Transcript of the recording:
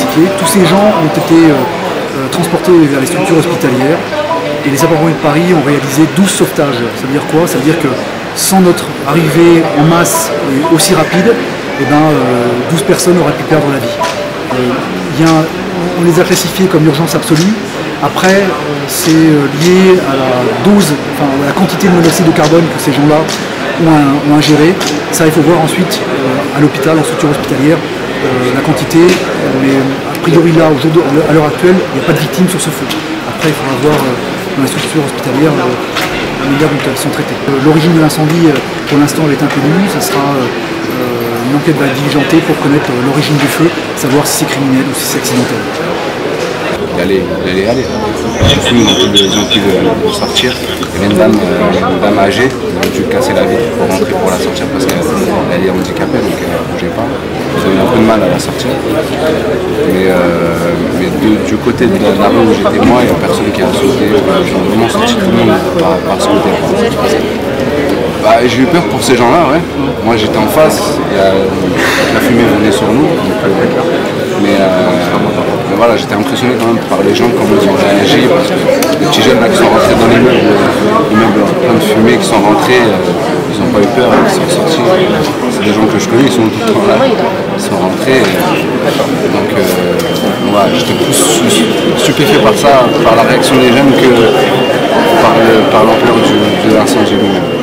sapeurs-pompiers. Tous ces gens ont été transportés vers les structures hospitalières et les sapeurs-pompiers de Paris ont réalisé 12 sauvetages. Ça veut dire quoi? Ça veut dire que sans notre arrivée en masse et aussi rapide, 12 personnes auraient pu perdre la vie. On les a classifiés comme urgence absolue. Après, c'est lié à la dose, à la quantité de monoxyde de carbone que ces gens-là ont ingéré. Ça, il faut voir ensuite à l'hôpital, en structure hospitalière, la quantité. Mais a priori là, à l'heure actuelle, il n'y a pas de victimes sur ce feu. Après, il faudra voir dans les structures hospitalières la manière dont elles sont traitées. L'origine de l'incendie, pour l'instant, elle est inconnue. Ça sera une enquête va être diligentée pour connaître l'origine du feu, savoir si c'est criminel ou si c'est accidentel. Il allait aller. Du coup, ils ont pu le sortir. Il y avait une dame âgée, ils ont dû casser la vitre pour rentrer pour la sortir parce qu'elle est handicapée, donc elle ne bougeait pas. Ils ont eu un peu de mal à la sortir. Mais du côté de la rue où j'étais moi, il n'y a personne qui a sauté. Ils ont vraiment sorti tout le monde par ce côté-là. J'ai eu peur pour ces gens-là, ouais. Moi j'étais en face, la fumée venait sur nous, mais voilà, j'étais impressionné quand même par les gens, comment ils ont réagi, parce que les petits jeunes là qui sont rentrés dans l'immeuble plein de fumée, qui sont rentrés, ils n'ont pas eu peur, ils sont sortis. C'est des gens que je connais, ils sont tout le temps là, ils sont rentrés. Donc voilà, j'étais plus stupéfait par ça, par la réaction des jeunes que par l'ampleur de l'incendie lui-même.